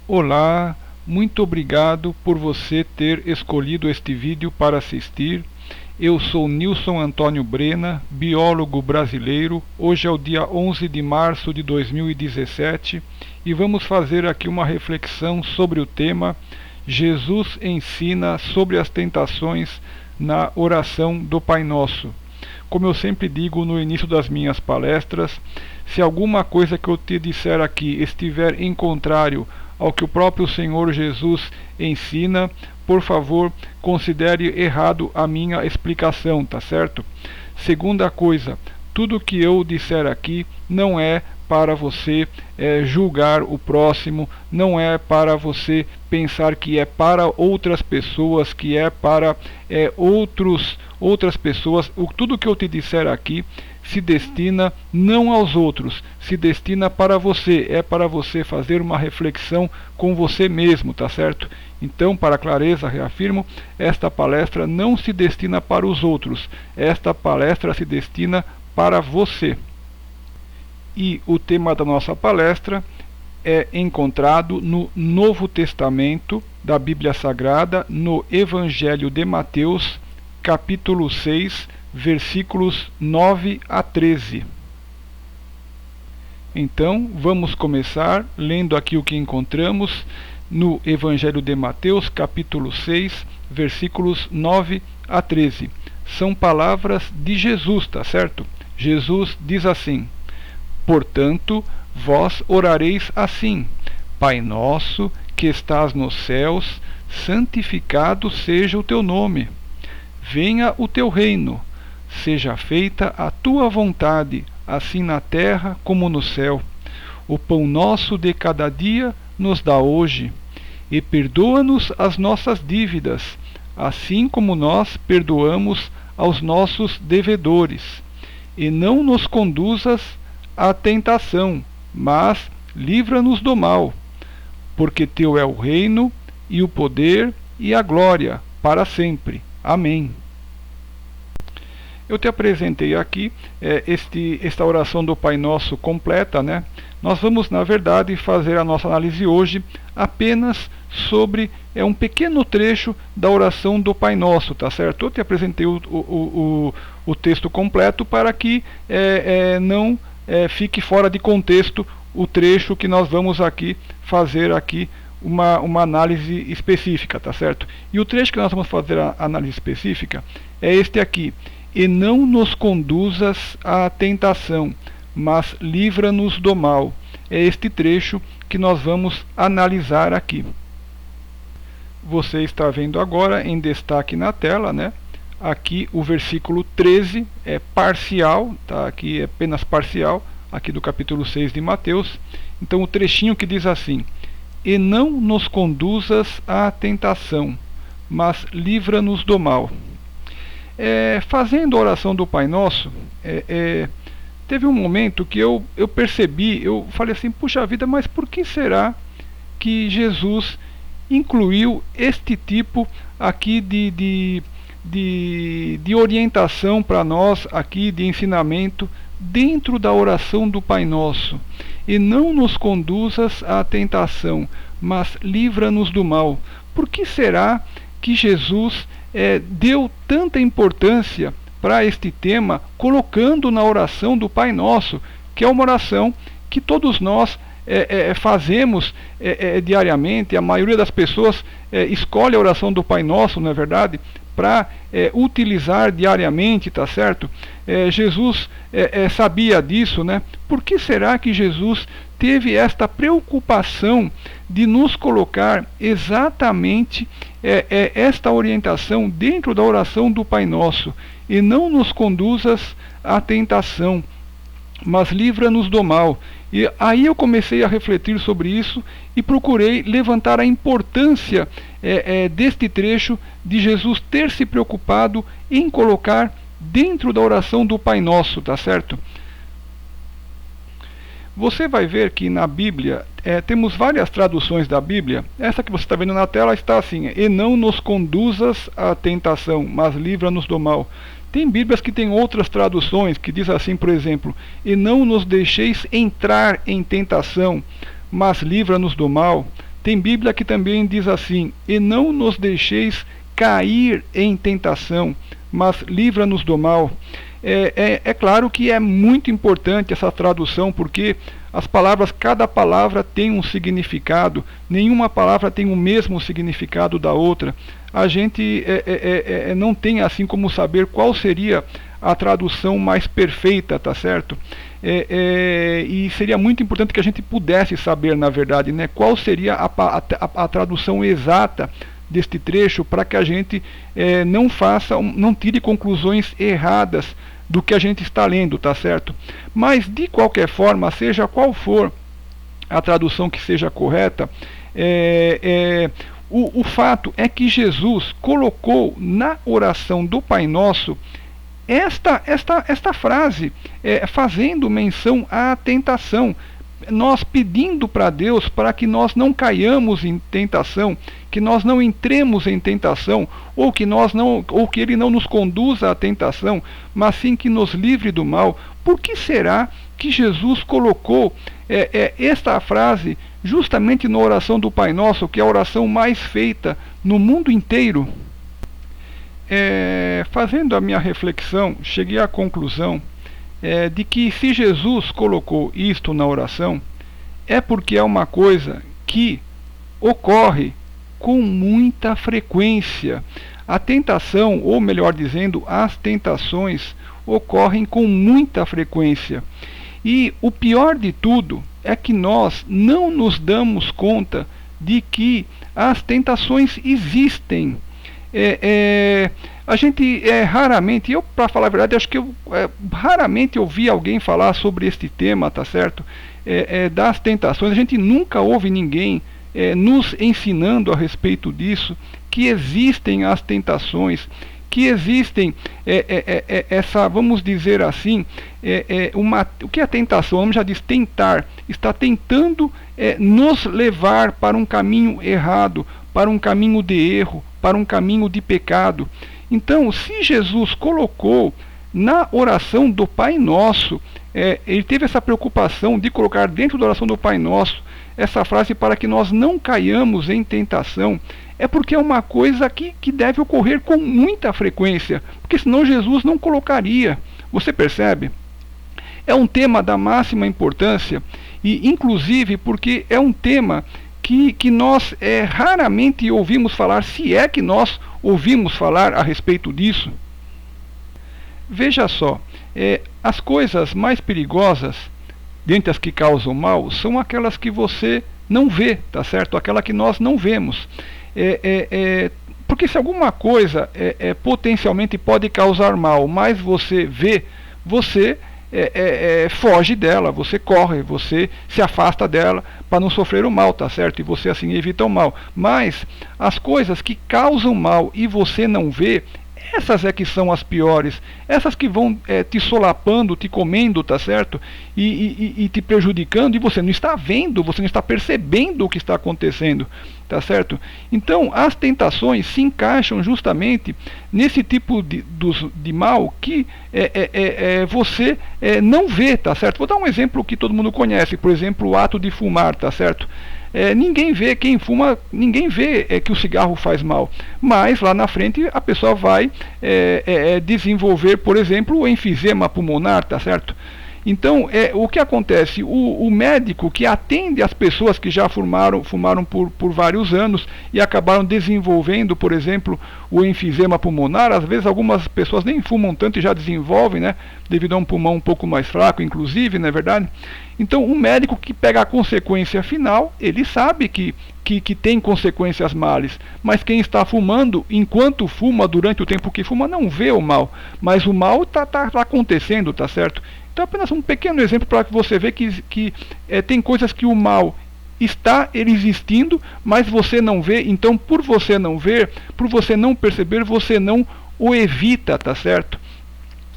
Olá, muito obrigado por você ter escolhido este vídeo para assistir. Eu sou Nilson Antônio Brena, biólogo brasileiro. Hoje é o dia 11 de março de 2017 e vamos fazer aqui uma reflexão sobre o tema Jesus ensina sobre as tentações na oração do Pai Nosso. Como eu sempre digo no início das minhas palestras, se alguma coisa que eu te disser aqui estiver em contrário ao que o próprio Senhor Jesus ensina, por favor, considere errado a minha explicação, tá certo? Segunda coisa, tudo que eu disser aqui não é para você julgar o próximo, não é para você pensar que é para outras pessoas, que é para outras pessoas. Tudo que eu te disser aqui se destina não aos outros, se destina para você, é para você fazer uma reflexão com você mesmo, tá certo? Então, para clareza, reafirmo, esta palestra não se destina para os outros, esta palestra se destina para você. E o tema da nossa palestra é encontrado no Novo Testamento da Bíblia Sagrada, no Evangelho de Mateus, capítulo 6, versículos 9 a 13. Então, vamos começar lendo aqui o que encontramos no Evangelho de Mateus, capítulo 6, versículos 9 a 13. São palavras de Jesus, tá certo? Jesus diz assim: portanto, vós orareis assim: Pai nosso, que estás nos céus, santificado seja o teu nome. Venha o teu reino. Seja feita a tua vontade, assim na terra como no céu. O pão nosso de cada dia nos dá hoje. E perdoa-nos as nossas dívidas, assim como nós perdoamos aos nossos devedores. E não nos conduzas à tentação, mas livra-nos do mal. Porque teu é o reino, e o poder, e a glória, para sempre. Amém. Eu te apresentei aqui esta oração do Pai Nosso completa, né? Nós vamos, na verdade, fazer a nossa análise hoje apenas sobre um pequeno trecho da oração do Pai Nosso, tá certo? Eu te apresentei o texto completo para que não fique fora de contexto o trecho que nós vamos aqui fazer aqui uma análise específica, tá certo? E o trecho que nós vamos fazer a análise específica é este aqui: e não nos conduzas à tentação, mas livra-nos do mal. É este trecho que nós vamos analisar aqui. Você está vendo agora em destaque na tela, né? Aqui o versículo 13 é parcial, tá? Aqui é apenas parcial, aqui do capítulo 6 de Mateus. Então o trechinho que diz assim: e não nos conduzas à tentação, mas livra-nos do mal. Fazendo a oração do Pai Nosso, teve um momento que eu percebi, eu falei assim: puxa vida, mas por que será que Jesus incluiu este tipo aqui de orientação para nós, aqui de ensinamento, dentro da oração do Pai Nosso? E não nos conduzas à tentação, mas livra-nos do mal. Por que será que Jesus deu tanta importância para este tema, colocando na oração do Pai Nosso, que é uma oração que todos nós fazemos diariamente? A maioria das pessoas escolhe a oração do Pai Nosso, não é verdade, para utilizar diariamente, tá certo? Jesus sabia disso, né? Por que será que Jesus teve esta preocupação de nos colocar exatamente esta orientação dentro da oração do Pai Nosso? E não nos conduzas à tentação, mas livra-nos do mal. E aí eu comecei a refletir sobre isso e procurei levantar a importância deste trecho de Jesus ter se preocupado em colocar dentro da oração do Pai Nosso, tá certo? Você vai ver que na Bíblia temos várias traduções da Bíblia. Essa que você está vendo na tela está assim: e não nos conduzas à tentação, mas livra-nos do mal. Tem Bíblias que têm outras traduções, que diz assim, por exemplo: e não nos deixeis entrar em tentação, mas livra-nos do mal. Tem Bíblia que também diz assim: e não nos deixeis cair em tentação, mas livra-nos do mal. É claro que é muito importante essa tradução, porque as palavras, cada palavra tem um significado, nenhuma palavra tem o mesmo significado da outra. A gente não tem assim como saber qual seria a tradução mais perfeita, tá certo? E seria muito importante que a gente pudesse saber, na verdade, né, qual seria a tradução exata deste trecho, para que a gente não tire conclusões erradas do que a gente está lendo, tá certo? Mas de qualquer forma, seja qual for a tradução que seja correta, o fato é que Jesus colocou na oração do Pai Nosso esta frase, fazendo menção à tentação, nós pedindo para Deus para que nós não caiamos em tentação, que nós não entremos em tentação, ou que Ele não nos conduza à tentação, mas sim que nos livre do mal. Por que será que Jesus colocou esta frase justamente na oração do Pai Nosso, que é a oração mais feita no mundo inteiro? Fazendo a minha reflexão, cheguei à conclusão de que se Jesus colocou isto na oração, é porque é uma coisa que ocorre com muita frequência. A tentação, ou melhor dizendo, as tentações ocorrem com muita frequência. E o pior de tudo é que nós não nos damos conta de que as tentações existem. A gente raramente, eu para falar a verdade, acho que eu raramente ouvi alguém falar sobre este tema, tá certo? Das tentações. A gente nunca ouve ninguém nos ensinando a respeito disso, que existem as tentações, que existem essa, vamos dizer assim, o que é tentação? O nome já diz tentar, está tentando nos levar para um caminho errado, para um caminho de erro, para um caminho de pecado. Então, se Jesus colocou na oração do Pai Nosso, ele teve essa preocupação de colocar dentro da oração do Pai Nosso essa frase para que nós não caiamos em tentação, é porque é uma coisa que deve ocorrer com muita frequência, porque senão Jesus não colocaria. Você percebe? É um tema da máxima importância, e inclusive porque é um tema que nós raramente ouvimos falar, se é que nós ouvimos falar a respeito disso. Veja só, as coisas mais perigosas, dentre as que causam mal, são aquelas que você não vê, tá certo? Aquela que nós não vemos. Porque se alguma coisa potencialmente pode causar mal, mas você vê, você foge dela, você corre, você se afasta dela para não sofrer o mal, tá certo? E você assim evita o mal. Mas as coisas que causam mal e você não vê, essas que são as piores, essas que vão te solapando, te comendo, tá certo? E te prejudicando, e você não está vendo, você não está percebendo o que está acontecendo, tá certo? Então, as tentações se encaixam justamente nesse tipo de mal que você não vê, tá certo? Vou dar um exemplo que todo mundo conhece, por exemplo, o ato de fumar, tá certo? Ninguém vê, quem fuma, ninguém vê que o cigarro faz mal, mas lá na frente a pessoa vai desenvolver, por exemplo, o enfisema pulmonar, tá certo? Então, o que acontece? O médico que atende as pessoas que já fumaram por vários anos e acabaram desenvolvendo, por exemplo, o enfisema pulmonar, às vezes algumas pessoas nem fumam tanto e já desenvolvem, né? Devido a um pulmão um pouco mais fraco, inclusive, não é verdade? Então, o médico que pega a consequência final, ele sabe que tem consequências males, mas quem está fumando, enquanto fuma, durante o tempo que fuma, não vê o mal, mas o mal está acontecendo, tá certo? Então, apenas um pequeno exemplo para que você veja que tem coisas que o mal está existindo, mas você não vê. Então, por você não ver, por você não perceber, você não o evita, tá certo?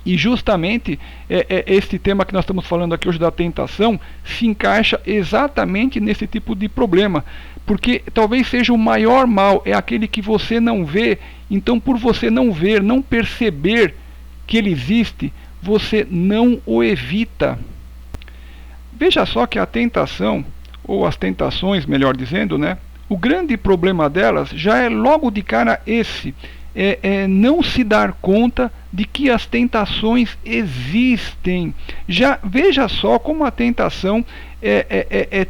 E justamente este tema que nós estamos falando aqui hoje da tentação se encaixa exatamente nesse tipo de problema, porque talvez seja o maior mal, é aquele que você não vê. Então, por você não ver, não perceber que ele existe, você não o evita. Veja só que a tentação, ou as tentações, melhor dizendo, né? O grande problema delas já é logo de cara esse, não se dar conta de que as tentações existem. Já veja só como a tentação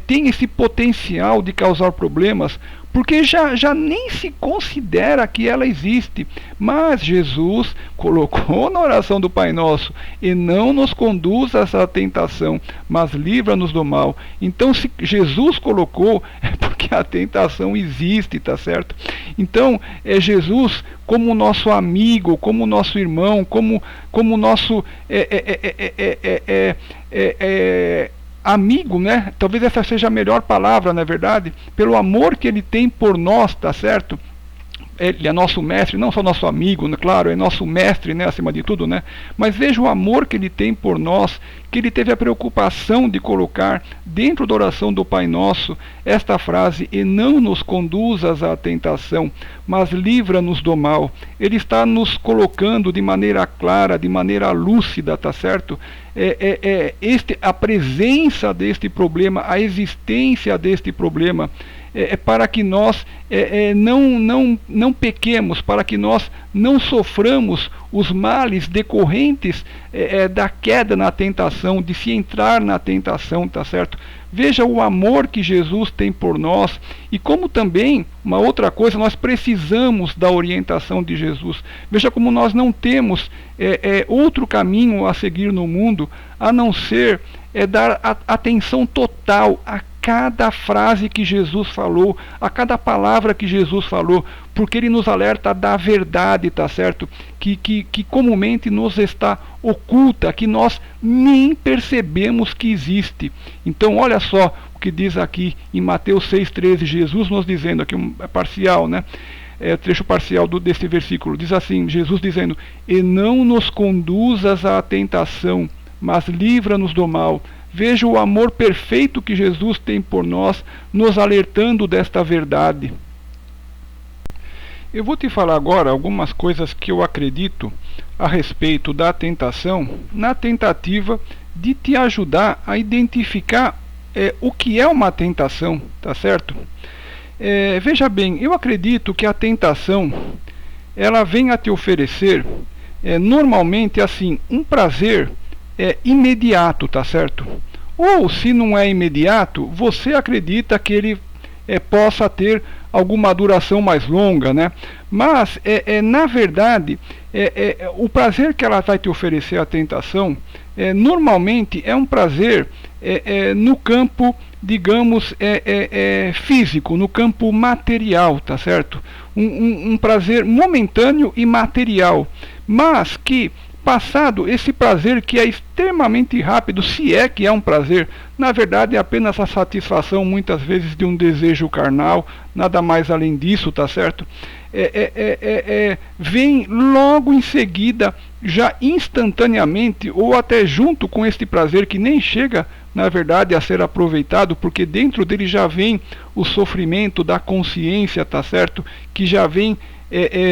tem esse potencial de causar problemas, porque já nem se considera que ela existe. Mas Jesus colocou na oração do Pai Nosso: e não nos conduzas à tentação, mas livra-nos do mal. Então, se Jesus colocou, é porque a tentação existe, tá certo? Então, é Jesus como nosso amigo, como nosso irmão, como nosso amigo, né? Talvez essa seja a melhor palavra, na verdade, pelo amor que ele tem por nós, tá certo? Ele é nosso mestre, não só nosso amigo, né? Claro, é nosso mestre, né, acima de tudo, né? Mas veja o amor que ele tem por nós, que ele teve a preocupação de colocar dentro da oração do Pai Nosso esta frase: e não nos conduzas à tentação, mas livra-nos do mal. Ele está nos colocando de maneira clara, de maneira lúcida, tá certo? A presença deste problema, a existência deste problema, para que nós não pequemos, para que nós não soframos os males decorrentes da queda na tentação, de se entrar na tentação, tá certo? Veja o amor que Jesus tem por nós, e como também, uma outra coisa, nós precisamos da orientação de Jesus. Veja como nós não temos outro caminho a seguir no mundo, a não ser dar atenção total a cada frase que Jesus falou, a cada palavra que Jesus falou, porque ele nos alerta da verdade, tá certo? Que comumente nos está oculta, que nós nem percebemos que existe. Então olha só o que diz aqui em Mateus 6,13, Jesus nos dizendo, aqui parcial, né? Trecho parcial desse versículo, diz assim, Jesus dizendo: e não nos conduzas à tentação, mas livra-nos do mal. Veja o amor perfeito que Jesus tem por nós, nos alertando desta verdade. Eu vou te falar agora algumas coisas que eu acredito a respeito da tentação, na tentativa de te ajudar a identificar o que é uma tentação, tá certo? Veja bem, eu acredito que a tentação, ela vem a te oferecer, normalmente assim, um prazer imediato, tá certo? Ou se não é imediato, você acredita que ele possa ter alguma duração mais longa, né? Mas na verdade, o prazer que ela vai te oferecer, a tentação, normalmente é um prazer no campo, digamos, físico, no campo material, tá certo? Um prazer momentâneo e material, mas que, passado esse prazer que é extremamente rápido, se é que é um prazer, na verdade é apenas a satisfação muitas vezes de um desejo carnal, nada mais além disso, tá certo? Vem logo em seguida, já instantaneamente, ou até junto com este prazer que nem chega, na verdade, a ser aproveitado, porque dentro dele já vem o sofrimento da consciência, tá certo? Que já vem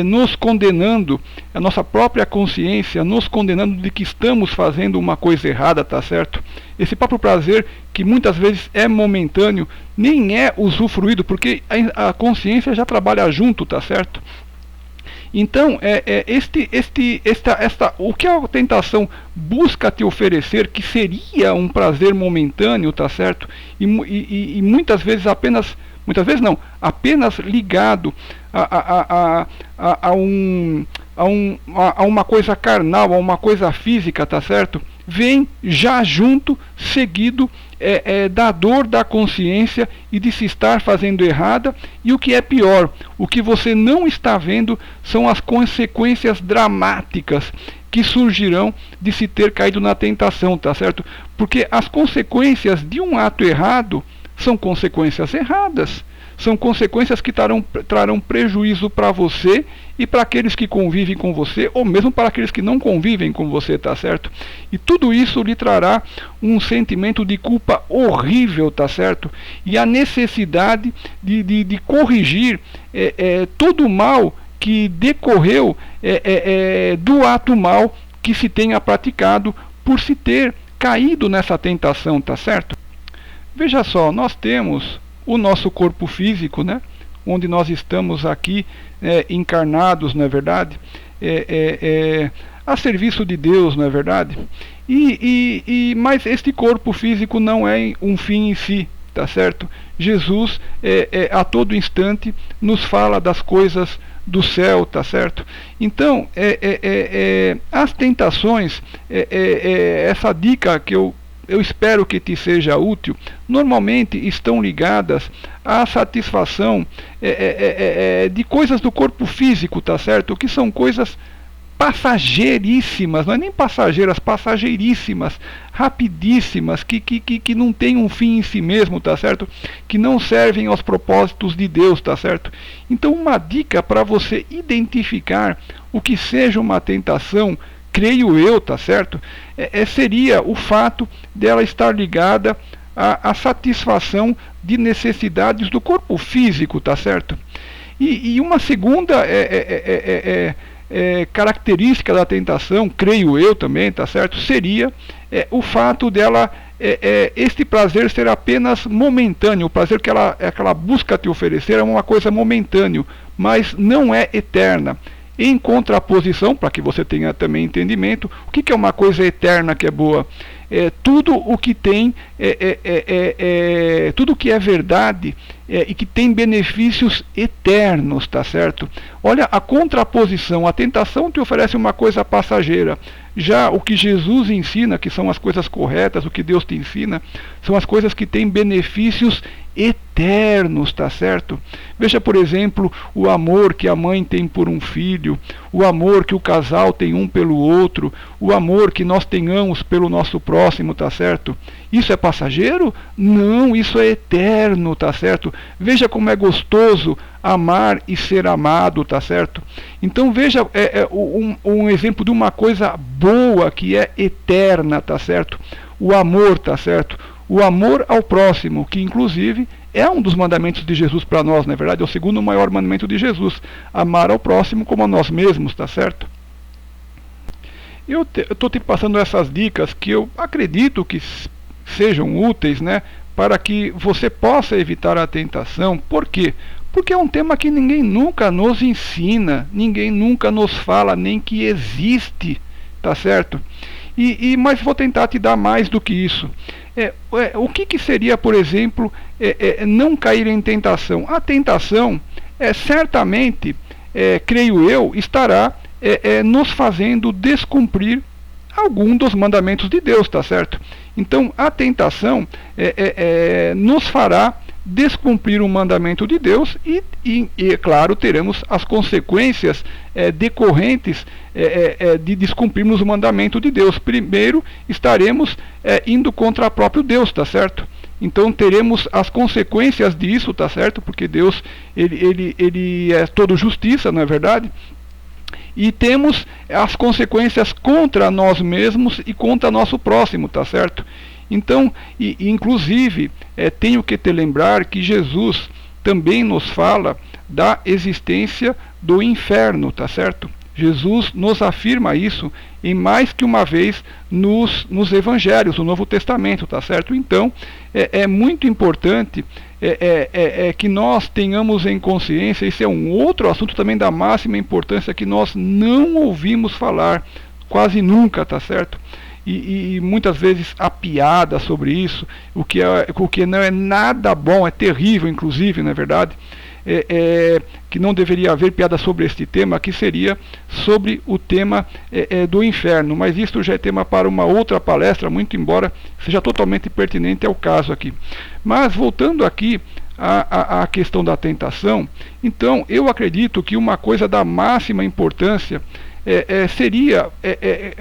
nos condenando, a nossa própria consciência nos condenando de que estamos fazendo uma coisa errada, tá certo? Esse próprio prazer, que muitas vezes é momentâneo, nem é usufruído, porque a consciência já trabalha junto, tá certo? Então, o que a tentação busca te oferecer, que seria um prazer momentâneo, tá certo? E muitas vezes apenas ligado a uma coisa carnal, a uma coisa física, tá certo? Vem já junto, seguido da dor da consciência e de se estar fazendo errada, e o que é pior, o que você não está vendo são as consequências dramáticas que surgirão de se ter caído na tentação, tá certo? Porque as consequências de um ato errado são consequências erradas. São consequências que trarão prejuízo para você e para aqueles que convivem com você, ou mesmo para aqueles que não convivem com você, tá certo? E tudo isso lhe trará um sentimento de culpa horrível, tá certo? E a necessidade de corrigir todo o mal que decorreu do ato mal que se tenha praticado por se ter caído nessa tentação, tá certo? Veja só, nós temos o nosso corpo físico, né? onde nós estamos aqui encarnados, não é verdade? A serviço de Deus, não é verdade? Mas este corpo físico não é um fim em si, tá certo? Jesus a todo instante nos fala das coisas do céu, tá certo? Então as tentações, essa dica que eu espero que te seja útil, normalmente estão ligadas à satisfação de coisas do corpo físico, tá certo? Que são coisas passageiríssimas, não é nem passageiras, passageiríssimas, rapidíssimas, que não tem um fim em si mesmo, tá certo? Que não servem aos propósitos de Deus, tá certo? Então uma dica para você identificar o que seja uma tentação, creio eu, tá certo? Seria o fato dela estar ligada à satisfação de necessidades do corpo físico, tá certo? E uma segunda característica da tentação, creio eu também, tá certo? Seria o fato dela, este prazer ser apenas momentâneo, o prazer que ela busca te oferecer é uma coisa momentânea, mas não é eterna. Em contraposição, para que você tenha também entendimento, o que é uma coisa eterna que é boa? Tudo o que tem, tudo que é verdade e que tem benefícios eternos, tá certo? Olha a contraposição, a tentação te oferece uma coisa passageira. Já o que Jesus ensina, que são as coisas corretas, o que Deus te ensina, são as coisas que têm benefícios eternos, tá certo? Veja, por exemplo, o amor que a mãe tem por um filho, o amor que o casal tem um pelo outro, o amor que nós tenhamos pelo nosso próximo, tá certo? Isso é passageiro? Não, isso é eterno, tá certo? Veja como é gostoso amar e ser amado, tá certo? Então veja um exemplo de uma coisa boa que é eterna, tá certo? O amor, tá certo? O amor ao próximo, que inclusive é um dos mandamentos de Jesus para nós, não é verdade? É o segundo maior mandamento de Jesus, amar ao próximo como a nós mesmos, tá certo? Eu estou te passando essas dicas que eu acredito que sejam úteis, né? Para que você possa evitar a tentação. Por quê? Porque é um tema que ninguém nunca nos ensina, ninguém nunca nos fala nem que existe, tá certo? Mas vou tentar te dar mais do que isso. O que seria, por exemplo, não cair em tentação? A tentação, certamente, creio eu, estará nos fazendo descumprir algum dos mandamentos de Deus, tá certo? Então, a tentação nos fará descumprir um mandamento de Deus e claro, teremos as consequências decorrentes de descumprirmos o mandamento de Deus. Primeiro, estaremos indo contra o próprio Deus, tá certo? Então teremos as consequências disso, tá certo? Porque Deus, ele é todo justiça, não é verdade? E temos as consequências contra nós mesmos e contra nosso próximo, tá certo? Então, inclusive, tenho que te lembrar que Jesus também nos fala da existência do inferno, tá certo? Jesus nos afirma isso em mais que uma vez nos evangelhos, no Novo Testamento, tá certo? Então, é muito importante que nós tenhamos em consciência, esse é um outro assunto também da máxima importância que nós não ouvimos falar quase nunca, tá certo? E muitas vezes há piada sobre isso, o que não é nada bom, é terrível inclusive, não é verdade? Que não deveria haver piada sobre este tema, que seria sobre o tema do inferno, mas isto já é tema para uma outra palestra, muito embora seja totalmente pertinente ao caso aqui. Mas voltando aqui à questão da tentação, então eu acredito que uma coisa da máxima importância seria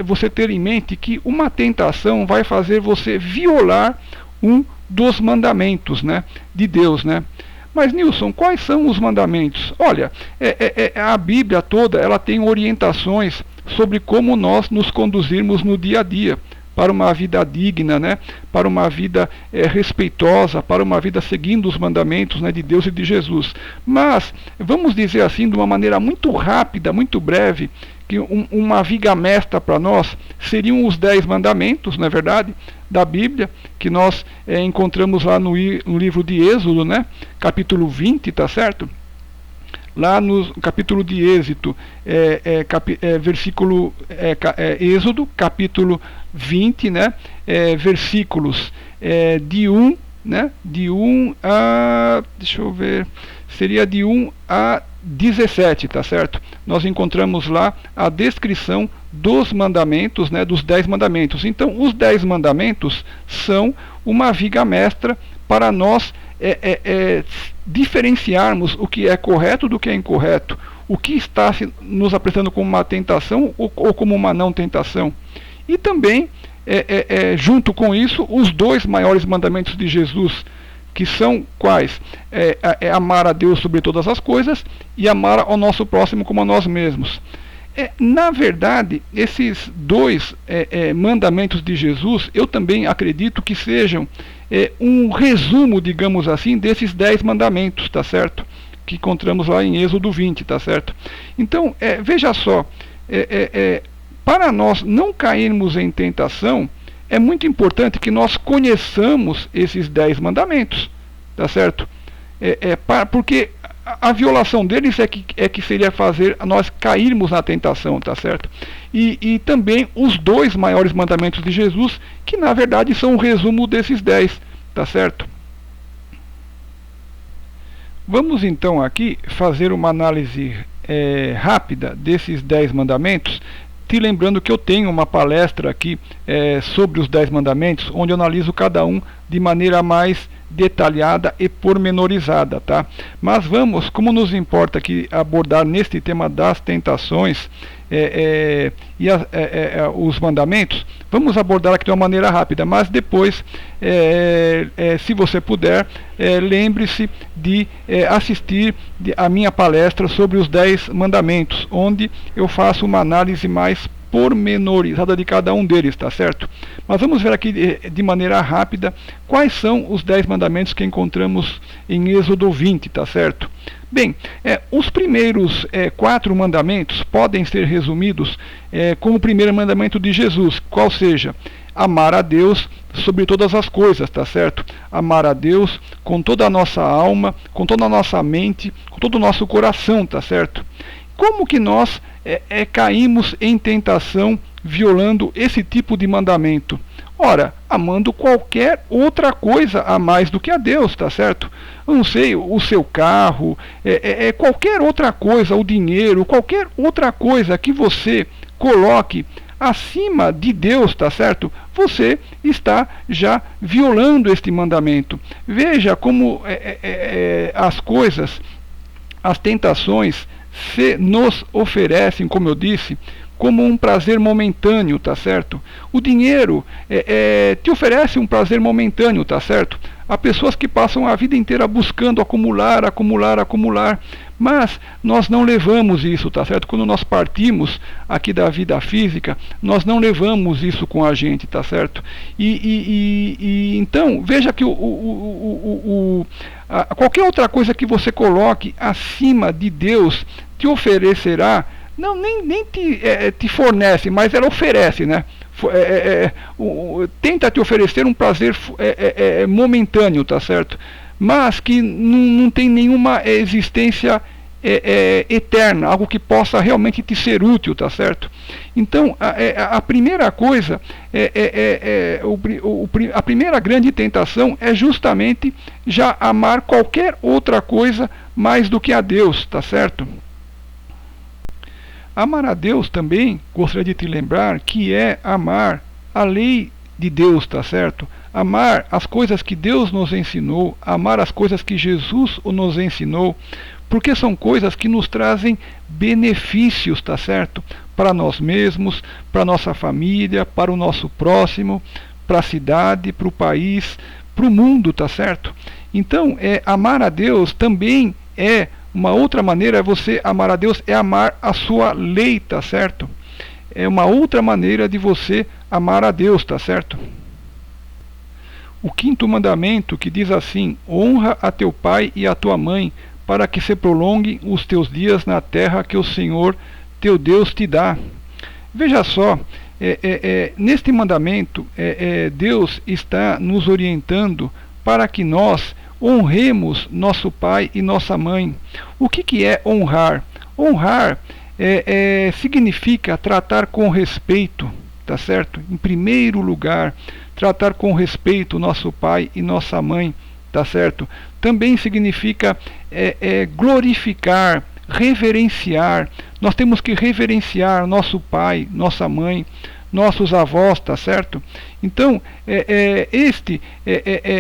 você ter em mente que uma tentação vai fazer você violar um dos mandamentos, né, de Deus, né? Mas Nilson, quais são os mandamentos? Olha, a Bíblia toda ela tem orientações sobre como nós nos conduzirmos no dia a dia para uma vida digna, né? Para uma vida respeitosa, para uma vida seguindo os mandamentos, né, de Deus e de Jesus. Mas vamos dizer assim, de uma maneira muito rápida, muito breve, que uma viga mestra para nós seriam os 10 mandamentos, não é verdade? Da Bíblia, que nós encontramos lá no livro de Êxodo, né? Capítulo 20, tá certo? lá no capítulo de Êxodo, Êxodo, capítulo 20, né, versículos de 1, né, de 1 a, deixa eu ver, seria de 1 a 17, tá certo? Nós encontramos lá a descrição dos mandamentos, né, dos 10 mandamentos. Então, os 10 mandamentos são uma viga mestra para nós diferenciarmos o que é correto do que é incorreto, o que está nos apresentando como uma tentação ou como uma não tentação. E também, junto com isso, os 2 maiores mandamentos de Jesus, que são quais? Amar a Deus sobre todas as coisas e amar ao nosso próximo como a nós mesmos. Na verdade, esses 2 mandamentos de Jesus, eu também acredito que sejam um resumo, digamos assim, desses 10 mandamentos, tá certo? Que encontramos lá em Êxodo 20, tá certo? Então, veja só, para nós não cairmos em tentação, é muito importante que nós conheçamos esses 10 mandamentos, tá certo? Porque a violação deles é que seria fazer nós cairmos na tentação, tá certo? E também os 2 maiores mandamentos de Jesus, que na verdade são um resumo desses 10, tá certo? Vamos então aqui fazer uma análise rápida desses 10 mandamentos, te lembrando que eu tenho uma palestra aqui sobre os 10 mandamentos, onde eu analiso cada um de maneira mais detalhada e pormenorizada, tá? Mas vamos, como nos importa aqui abordar neste tema das tentações os mandamentos, vamos abordar aqui de uma maneira rápida, mas depois, se você puder, lembre-se de assistir a minha palestra sobre os 10 mandamentos, onde eu faço uma análise mais pormenorizada de cada um deles, tá certo? Mas vamos ver aqui de maneira rápida quais são os 10 mandamentos que encontramos em Êxodo 20, tá certo? Bem, os primeiros 4 mandamentos podem ser resumidos como o primeiro mandamento de Jesus, qual seja, amar a Deus sobre todas as coisas, tá certo? Amar a Deus com toda a nossa alma, com toda a nossa mente, com todo o nosso coração, tá certo? Como que nós caímos em tentação violando esse tipo de mandamento? Ora, amando qualquer outra coisa a mais do que a Deus, tá certo? Eu não sei, o seu carro, qualquer outra coisa, o dinheiro, qualquer outra coisa que você coloque acima de Deus, tá certo? Você está já violando este mandamento. Veja como as coisas, as tentações se nos oferecem, como eu disse, como um prazer momentâneo, tá certo? O dinheiro te oferece um prazer momentâneo, tá certo? Há pessoas que passam a vida inteira buscando acumular, acumular, acumular, mas nós não levamos isso, tá certo? Quando nós partimos aqui da vida física, nós não levamos isso com a gente, tá certo? Então, veja que qualquer outra coisa que você coloque acima de Deus te oferecerá, não, nem te fornece, mas ela oferece, né? Tenta te oferecer um prazer momentâneo, tá certo? Mas que não tem nenhuma existência eterna, algo que possa realmente te ser útil, tá certo? Então, a primeira coisa, a primeira grande tentação é justamente já amar qualquer outra coisa mais do que a Deus, tá certo? Amar a Deus também, gostaria de te lembrar, que é amar a lei de Deus, tá certo? Amar as coisas que Deus nos ensinou, amar as coisas que Jesus nos ensinou, porque são coisas que nos trazem benefícios, tá certo? Para nós mesmos, para nossa família, para o nosso próximo, para a cidade, para o país, para o mundo, tá certo? Então, amar a Deus também uma outra maneira, você amar a Deus é amar a sua lei, tá certo? É uma outra maneira de você amar a Deus, tá certo? O 5º mandamento, que diz assim: honra a teu pai e a tua mãe, para que se prolonguem os teus dias na terra que o Senhor teu Deus te dá. Veja só, neste mandamento, Deus está nos orientando para que nós honremos nosso pai e nossa mãe. O que é honrar? Honrar significa tratar com respeito, tá certo? Em primeiro lugar, tratar com respeito nosso pai e nossa mãe, tá certo? Também significa glorificar, reverenciar. Nós temos que reverenciar nosso pai, nossa mãe, nossos avós, tá certo? Então, este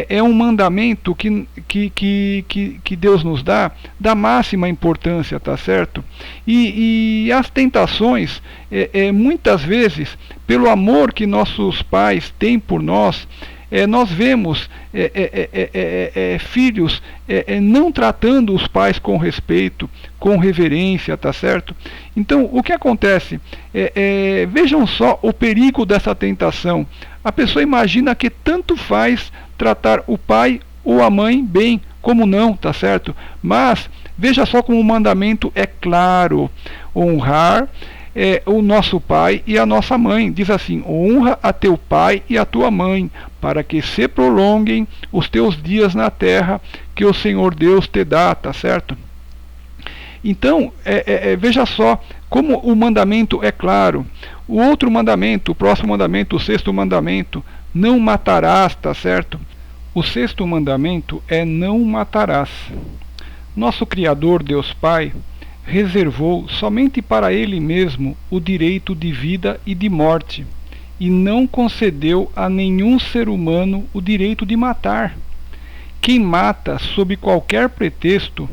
é um mandamento que Deus nos dá, da máxima importância, tá certo? E as tentações, muitas vezes, pelo amor que nossos pais têm por nós, nós vemos filhos não tratando os pais com respeito, com reverência, tá certo? Então, o que acontece? Vejam só o perigo dessa tentação. A pessoa imagina que tanto faz tratar o pai ou a mãe bem, como não, tá certo? Mas, veja só como o mandamento é claro: honrar o nosso pai e a nossa mãe. Diz assim: honra a teu pai e a tua mãe, para que se prolonguem os teus dias na terra que o Senhor Deus te dá, tá certo? Então, veja só como o mandamento é claro. O outro mandamento, o próximo mandamento, o sexto mandamento: não matarás, tá certo? O sexto mandamento é não matarás. Nosso Criador, Deus Pai, reservou somente para Ele mesmo o direito de vida e de morte, e não concedeu a nenhum ser humano o direito de matar. Quem mata sob qualquer pretexto,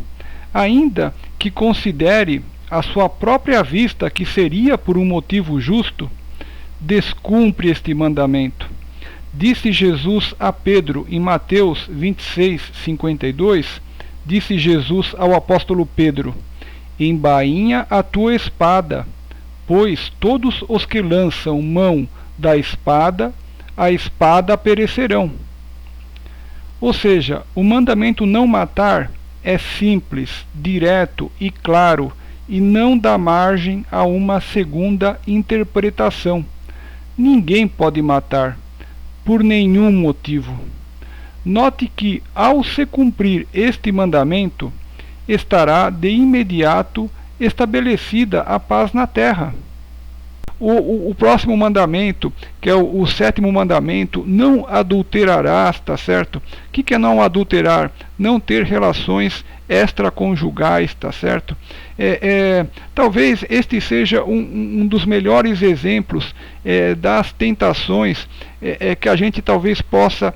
ainda que considere à sua própria vista que seria por um motivo justo, descumpre este mandamento. Disse Jesus a Pedro em Mateus 26:52, disse Jesus ao apóstolo Pedro: embainha a tua espada, pois todos os que lançam mão da espada, a espada perecerão. Ou seja, o mandamento não matar é simples, direto e claro, e não dá margem a uma segunda interpretação. Ninguém pode matar, por nenhum motivo. Note que, ao se cumprir este mandamento, estará de imediato estabelecida a paz na terra. O próximo mandamento, que é o sétimo mandamento: não adulterarás, tá certo? O que é não adulterar? Não ter relações extraconjugais, tá certo? Talvez este seja um dos melhores exemplos das tentações que a gente talvez possa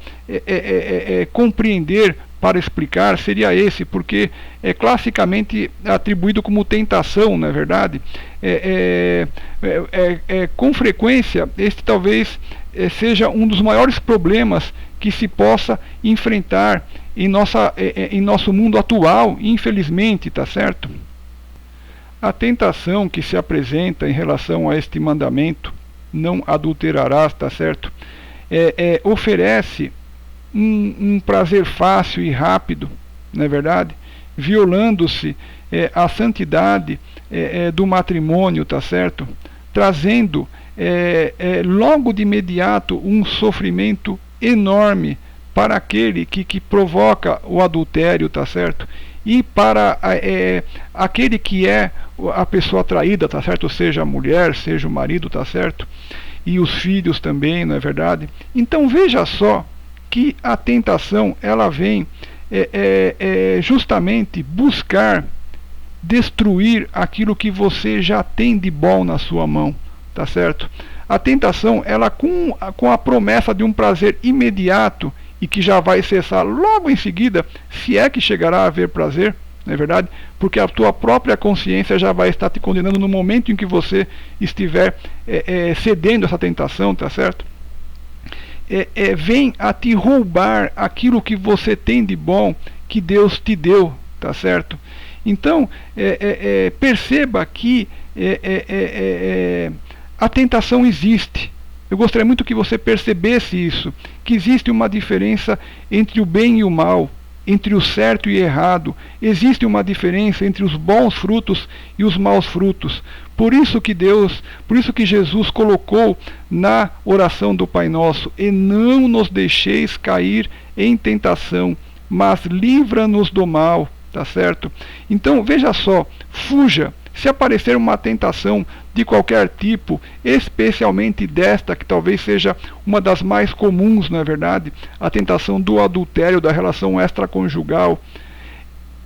compreender. Para explicar, seria esse, porque é classicamente atribuído como tentação, não é verdade? Com frequência, este talvez seja um dos maiores problemas que se possa enfrentar em nosso mundo atual, infelizmente, tá certo? A tentação que se apresenta em relação a este mandamento, não adulterarás, tá certo? Oferece um prazer fácil e rápido, não é verdade? Violando-se a santidade do matrimônio, tá certo? Trazendo logo de imediato um sofrimento enorme para aquele que provoca o adultério, tá certo? E para aquele que é a pessoa traída, tá certo? Seja a mulher, seja o marido, tá certo? E os filhos também, não é verdade? Então veja só que a tentação, ela vem justamente buscar destruir aquilo que você já tem de bom na sua mão, tá certo? A tentação, ela com a promessa de um prazer imediato e que já vai cessar logo em seguida, se é que chegará a haver prazer, não é verdade? Porque a tua própria consciência já vai estar te condenando no momento em que você estiver cedendo essa tentação, tá certo? Vem a te roubar aquilo que você tem de bom que Deus te deu, tá certo? Então, perceba que a tentação existe. Eu gostaria muito que você percebesse isso, que existe uma diferença entre o bem e o mal, entre o certo e errado. Existe uma diferença entre os bons frutos e os maus frutos. Por isso que Jesus colocou na oração do Pai Nosso: e não nos deixeis cair em tentação, mas livra-nos do mal, tá certo? Então, veja só, fuja. Se aparecer uma tentação de qualquer tipo, especialmente desta, que talvez seja uma das mais comuns, não é verdade? A tentação do adultério, da relação extraconjugal.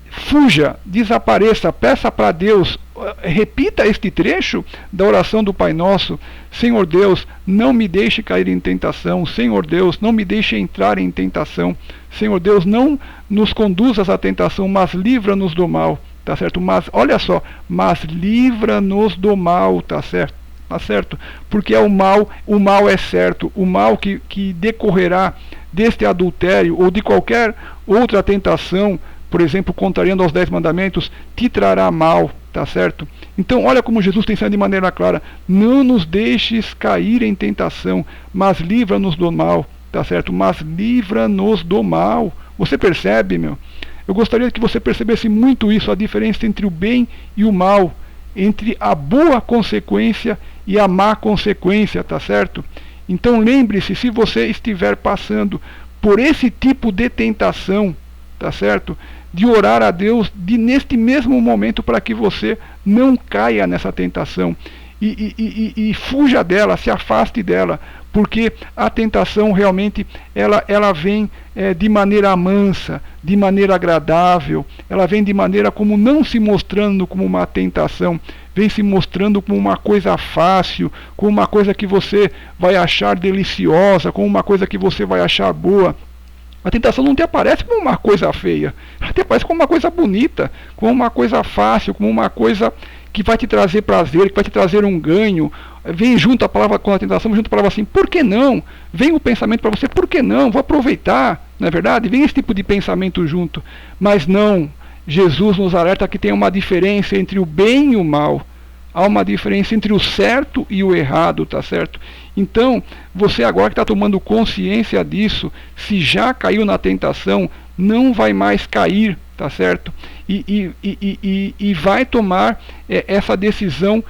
Fuja, desapareça, peça para Deus, repita este trecho da oração do Pai Nosso: Senhor Deus, não me deixe cair em tentação, Senhor Deus, não me deixe entrar em tentação, Senhor Deus, não nos conduzas à tentação, mas livra-nos do mal, tá certo? Mas, olha só, mas livra-nos do mal, tá certo? Tá certo? Porque é o mal é certo, o mal que decorrerá deste adultério ou de qualquer outra tentação, por exemplo, contrariando aos 10 mandamentos, te trará mal, tá certo? Então, olha como Jesus tem ensinado de maneira clara: não nos deixes cair em tentação, mas livra-nos do mal, tá certo? Mas livra-nos do mal. Você percebe, meu? Eu gostaria que você percebesse muito isso, a diferença entre o bem e o mal, entre a boa consequência e a má consequência, tá certo? Então, lembre-se, se você estiver passando por esse tipo de tentação, tá certo? De orar a Deus neste mesmo momento para que você não caia nessa tentação e fuja dela, se afaste dela, porque a tentação realmente ela vem de maneira mansa, de maneira agradável, ela vem de maneira como não se mostrando como uma tentação, vem se mostrando como uma coisa fácil, como uma coisa que você vai achar deliciosa, como uma coisa que você vai achar boa. A tentação não te aparece como uma coisa feia, ela te aparece como uma coisa bonita, como uma coisa fácil, como uma coisa que vai te trazer prazer, que vai te trazer um ganho. Vem junto a palavra com a tentação, junto a palavra assim, por que não? Vem o pensamento para você, por que não? Vou aproveitar, não é verdade? Vem esse tipo de pensamento junto. Mas não, Jesus nos alerta que tem uma diferença entre o bem e o mal. Há uma diferença entre o certo e o errado, tá certo? Então, você agora que está tomando consciência disso, se já caiu na tentação, não vai mais cair, tá certo? E vai tomar essa decisão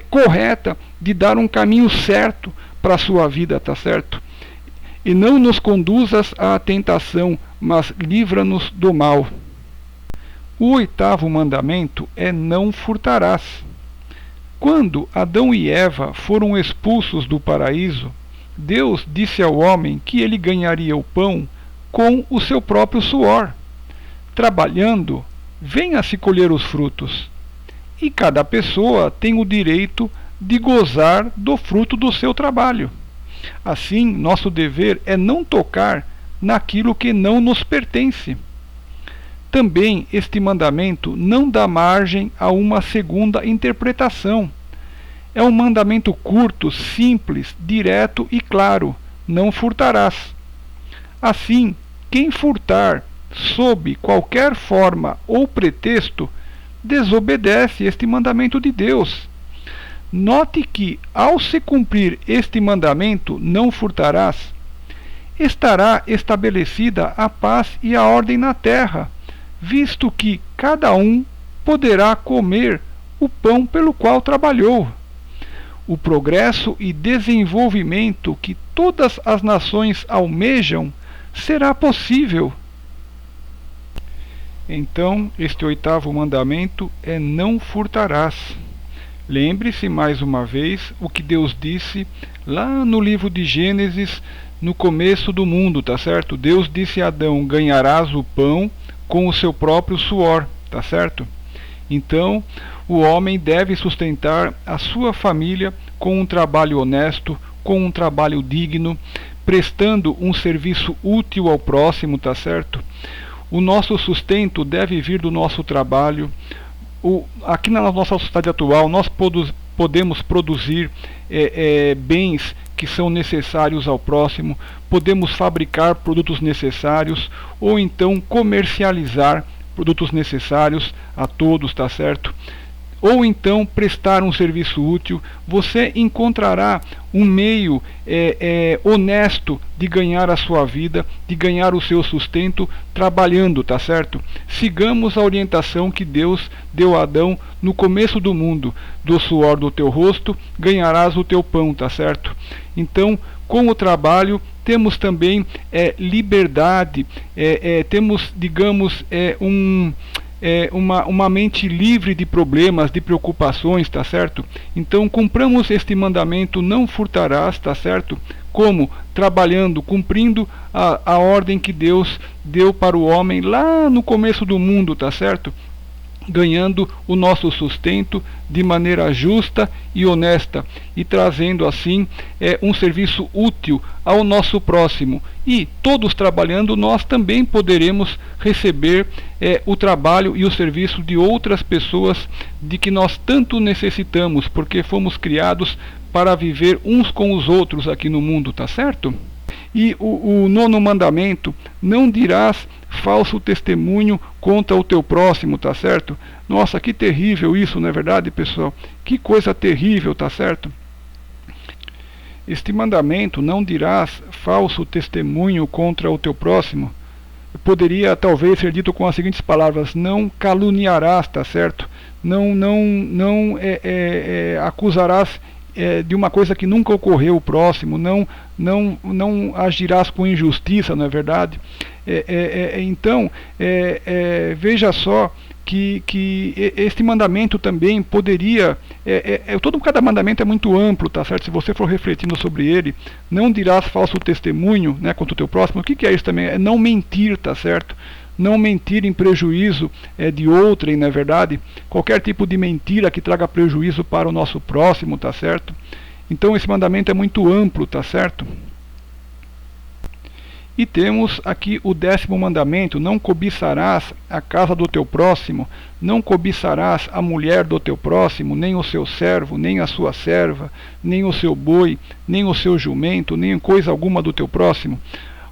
correta de dar um caminho certo para a sua vida, tá certo? E não nos conduzas à tentação, mas livra-nos do mal. O 8º mandamento é: não furtarás. Quando Adão e Eva foram expulsos do paraíso, Deus disse ao homem que ele ganharia o pão com o seu próprio suor. Trabalhando, venha-se colher os frutos. E cada pessoa tem o direito de gozar do fruto do seu trabalho. Assim, nosso dever é não tocar naquilo que não nos pertence. Também este mandamento não dá margem a uma segunda interpretação. É um mandamento curto, simples, direto e claro: não furtarás. Assim, quem furtar sob qualquer forma ou pretexto desobedece este mandamento de Deus. Note que, ao se cumprir este mandamento, não furtarás, estará estabelecida a paz e a ordem na terra, visto que cada um poderá comer o pão pelo qual trabalhou. O progresso e desenvolvimento que todas as nações almejam será possível. Então, este 8º mandamento é: não furtarás. Lembre-se mais uma vez o que Deus disse lá no livro de Gênesis, no começo do mundo, tá certo? Deus disse a Adão: ganharás o pão com o seu próprio suor, tá certo? Então, o homem deve sustentar a sua família com um trabalho honesto, com um trabalho digno, prestando um serviço útil ao próximo, tá certo? O nosso sustento deve vir do nosso trabalho. Aqui na nossa sociedade atual, nós podemos produzir bens que são necessários ao próximo, podemos fabricar produtos necessários, ou então comercializar produtos necessários a todos, tá certo? Ou então prestar um serviço útil. Você encontrará um meio honesto de ganhar a sua vida, de ganhar o seu sustento trabalhando, tá certo? Sigamos a orientação que Deus deu a Adão no começo do mundo: do suor do teu rosto ganharás o teu pão, tá certo? Então, com o trabalho, temos também liberdade, temos, digamos, uma mente livre de problemas, de preocupações, tá certo? Então cumpramos este mandamento, não furtarás, tá certo? Como? Trabalhando, cumprindo a ordem que Deus deu para o homem lá no começo do mundo, tá certo? Ganhando o nosso sustento de maneira justa e honesta e trazendo assim um serviço útil ao nosso próximo. E todos trabalhando, nós também poderemos receber o trabalho e o serviço de outras pessoas de que nós tanto necessitamos, porque fomos criados para viver uns com os outros aqui no mundo, tá certo? E o nono mandamento: não dirás falso testemunho contra o teu próximo, tá certo? Nossa, que terrível isso, não é verdade, pessoal? Que coisa terrível, tá certo? Este mandamento, não dirás falso testemunho contra o teu próximo, poderia talvez ser dito com as seguintes palavras: não caluniarás, tá certo? Não acusarás de uma coisa que nunca ocorreu o próximo, não agirás com injustiça, não é verdade? Então, veja só que este mandamento também poderia, cada mandamento é muito amplo, tá certo? Se você for refletindo sobre ele, não dirás falso testemunho, né, contra o teu próximo. O que é isso também? É não mentir, tá certo? Não mentir em prejuízo de outrem, não é verdade? Qualquer tipo de mentira que traga prejuízo para o nosso próximo, tá certo? Então esse mandamento é muito amplo, tá certo? E temos aqui o 10º mandamento: não cobiçarás a casa do teu próximo, não cobiçarás a mulher do teu próximo, nem o seu servo, nem a sua serva, nem o seu boi, nem o seu jumento, nem coisa alguma do teu próximo.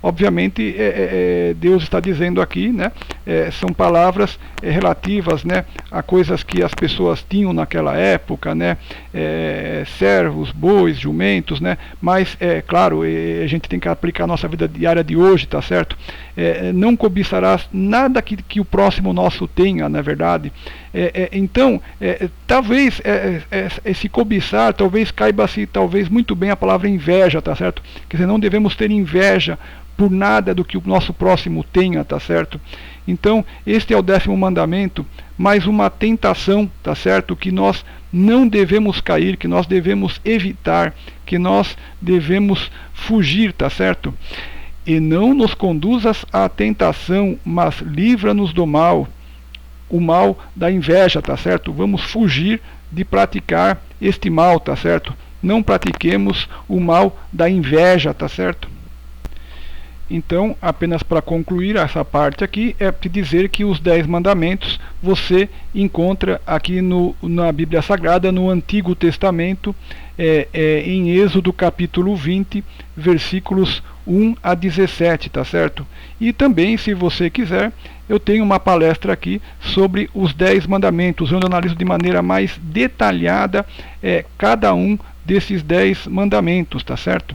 Obviamente, Deus está dizendo aqui, né, são palavras relativas, né, a coisas que as pessoas tinham naquela época, né, servos, bois, jumentos, né, mas, claro, a gente tem que aplicar a nossa vida diária de hoje, tá certo? Não cobiçarás nada que o próximo nosso tenha, na verdade. Então, talvez esse cobiçar, talvez caiba-se talvez muito bem a palavra inveja, tá certo? Quer dizer, não devemos ter inveja por nada do que o nosso próximo tenha, tá certo? Então, este é o 10º mandamento, mais uma tentação, tá certo? Que nós não devemos cair, que nós devemos evitar, que nós devemos fugir, tá certo? E não nos conduzas à tentação, mas livra-nos do mal, o mal da inveja, tá certo? Vamos fugir de praticar este mal, tá certo? Não pratiquemos o mal da inveja, tá certo? Então, apenas para concluir essa parte aqui, é te dizer que os 10 mandamentos você encontra aqui na Bíblia Sagrada, no Antigo Testamento, em Êxodo capítulo 20, versículos 1 a 17, tá certo? E também, se você quiser, eu tenho uma palestra aqui sobre os 10 mandamentos, onde eu analiso de maneira mais detalhada cada um desses 10 mandamentos, tá certo?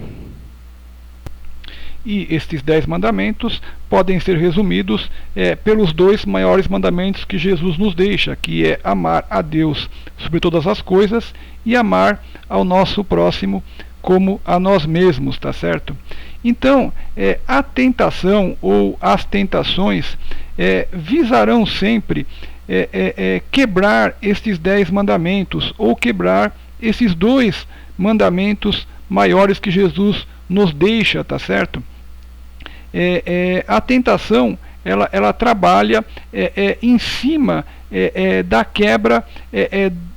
E estes 10 mandamentos podem ser resumidos pelos 2 maiores mandamentos que Jesus nos deixa, que é amar a Deus sobre todas as coisas e amar ao nosso próximo como a nós mesmos, tá certo? Então, a tentação ou as tentações visarão sempre quebrar estes 10 mandamentos ou quebrar esses 2 mandamentos maiores que Jesus nos deixa, tá certo? A tentação ela trabalha em cima da quebra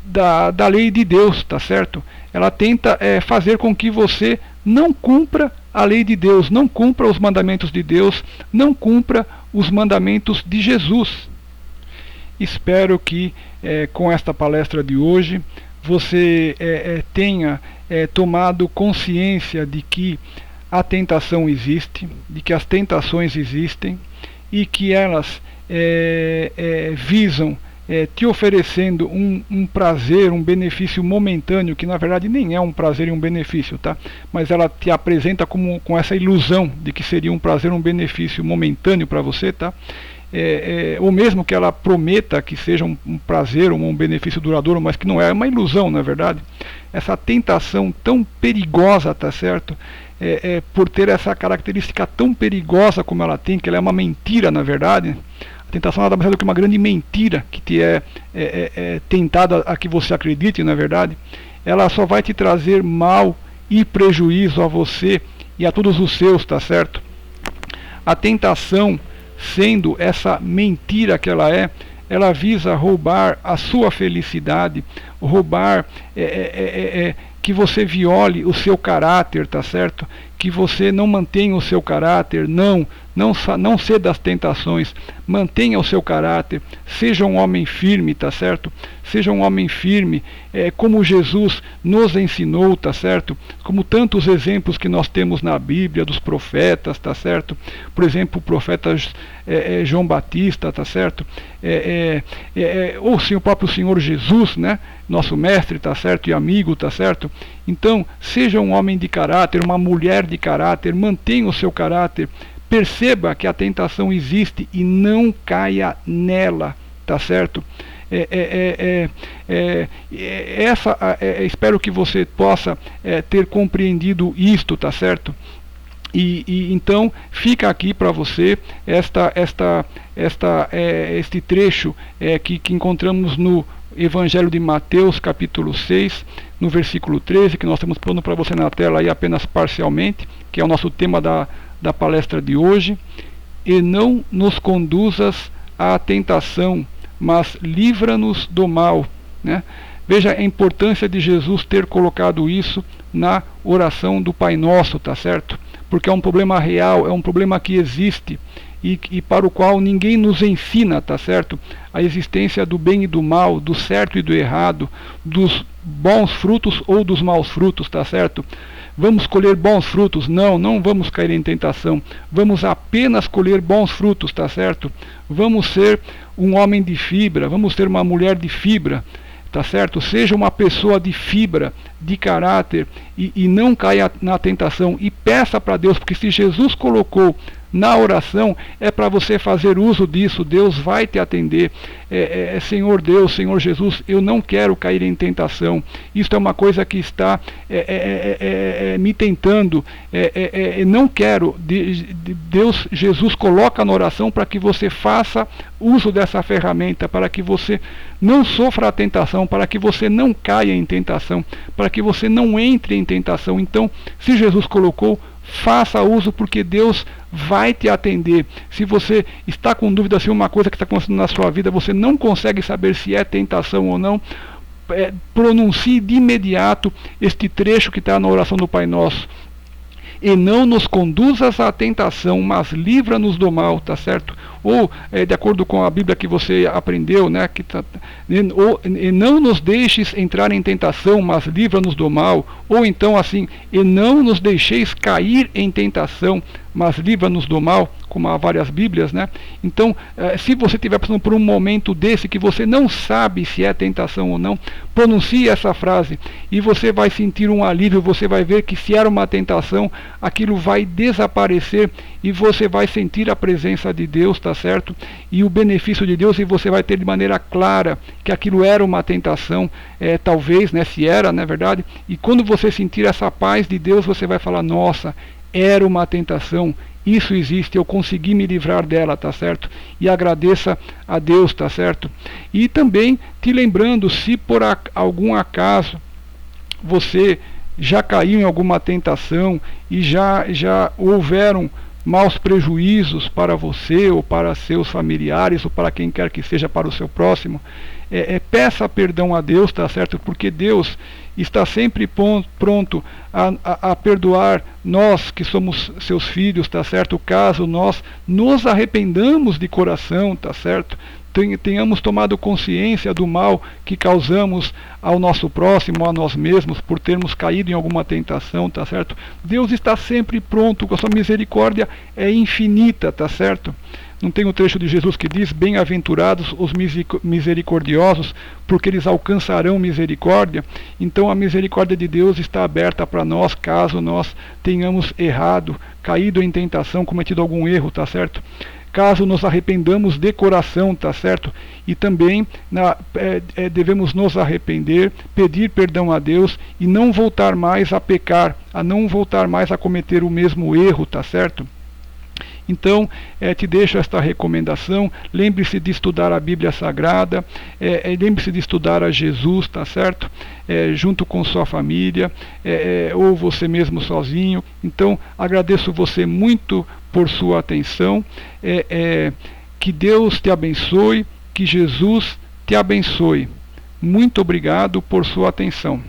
da lei de Deus, tá certo? Ela tenta fazer com que você não cumpra a lei de Deus, não cumpra os mandamentos de Deus, não cumpra os mandamentos de Jesus. Espero que com esta palestra de hoje você tenha tomado consciência de que a tentação existe, de que as tentações existem e que elas visam te oferecendo um prazer, um benefício momentâneo, que na verdade nem é um prazer e um benefício, tá? Mas ela te apresenta com essa ilusão de que seria um prazer, um benefício momentâneo para você, tá? Ou mesmo que ela prometa que seja um prazer, um benefício duradouro, mas que não é uma ilusão, na verdade. Essa tentação tão perigosa, tá certo? por ter essa característica tão perigosa como ela tem, que ela é uma mentira, na verdade. A tentação nada mais é do que uma grande mentira que te é tentada a que você acredite, na verdade. Ela só vai te trazer mal e prejuízo a você e a todos os seus, tá certo? A tentação, sendo essa mentira que ela visa roubar a sua felicidade, roubar que você viole o seu caráter, tá certo? Que você não mantenha o seu caráter, não ceda às tentações, mantenha o seu caráter, seja um homem firme, tá certo? Seja um homem firme, como Jesus nos ensinou, tá certo? Como tantos exemplos que nós temos na Bíblia, dos profetas, tá certo? Por exemplo, o profeta João Batista, tá certo? Ou sim, o próprio Senhor Jesus, né? Nosso mestre, tá certo? E amigo, tá certo? Então, seja um homem de caráter, uma mulher de caráter, mantenha o seu caráter, perceba que a tentação existe e não caia nela, tá certo? Espero que você possa ter compreendido isto, tá certo? E então fica aqui para você este trecho que encontramos no Evangelho de Mateus, capítulo 6, no versículo 13, que nós temos pondo para você na tela aí apenas parcialmente, que é o nosso tema da palestra de hoje. E não nos conduzas à tentação, mas livra-nos do mal, né? Veja a importância de Jesus ter colocado isso na oração do Pai Nosso, tá certo? Porque é um problema real, é um problema que existe e para o qual ninguém nos ensina, tá certo? A existência do bem e do mal, do certo e do errado, dos bons frutos ou dos maus frutos, tá certo? Vamos colher bons frutos? Não vamos cair em tentação. Vamos apenas colher bons frutos, tá certo? Vamos ser um homem de fibra, vamos ser uma mulher de fibra, tá certo? Seja uma pessoa de fibra, de caráter e não caia na tentação. E peça para Deus, porque se Jesus colocou na oração, é para você fazer uso disso. Deus vai te atender. Senhor Deus, Senhor Jesus, eu não quero cair em tentação. Isso é uma coisa que está me tentando. Não quero. Deus, Jesus coloca na oração para que você faça uso dessa ferramenta, para que você não sofra a tentação, para que você não caia em tentação, para que você não entre em tentação. Então, se Jesus colocou, faça uso, porque Deus vai te atender. Se você está com dúvida se uma coisa que está acontecendo na sua vida você não consegue saber se é tentação ou não, pronuncie de imediato este trecho que está na oração do Pai Nosso. E não nos conduzas à tentação, mas livra-nos do mal, tá certo? Ou, de acordo com a Bíblia que você aprendeu, né? E não nos deixes entrar em tentação, mas livra-nos do mal. Ou então assim, e não nos deixeis cair em tentação, mas livra-nos do mal, como há várias Bíblias, né? Então, se você estiver passando por um momento desse que você não sabe se é tentação ou não, pronuncie essa frase e você vai sentir um alívio. Você vai ver que se era uma tentação, aquilo vai desaparecer e você vai sentir a presença de Deus, tá certo? E o benefício de Deus, e você vai ter de maneira clara que aquilo era uma tentação, talvez, né? Se era, não é verdade? E quando você sentir essa paz de Deus, você vai falar: nossa, era uma tentação, isso existe, eu consegui me livrar dela, tá certo? E agradeça a Deus, tá certo? E também te lembrando, se por algum acaso você já caiu em alguma tentação e já houveram maus prejuízos para você ou para seus familiares ou para quem quer que seja, para o seu próximo, peça perdão a Deus, tá certo? Porque Deus está sempre pronto a perdoar nós que somos seus filhos, tá certo? Caso nós nos arrependamos de coração, tá certo? Tenhamos tomado consciência do mal que causamos ao nosso próximo, a nós mesmos, por termos caído em alguma tentação, tá certo? Deus está sempre pronto, com a sua misericórdia é infinita, tá certo? Não tem um trecho de Jesus que diz: bem-aventurados os misericordiosos, porque eles alcançarão misericórdia? Então a misericórdia de Deus está aberta para nós, caso nós tenhamos errado, caído em tentação, cometido algum erro, tá certo? caso nos arrependamos de coração, tá certo? E também devemos nos arrepender, pedir perdão a Deus e não voltar mais a pecar, a não voltar mais a cometer o mesmo erro, tá certo? Então, te deixo esta recomendação. Lembre-se de estudar a Bíblia Sagrada, lembre-se de estudar a Jesus, tá certo? Junto com sua família, ou você mesmo sozinho. Então, agradeço você muito por sua atenção. Que Deus te abençoe, que Jesus te abençoe. Muito obrigado por sua atenção.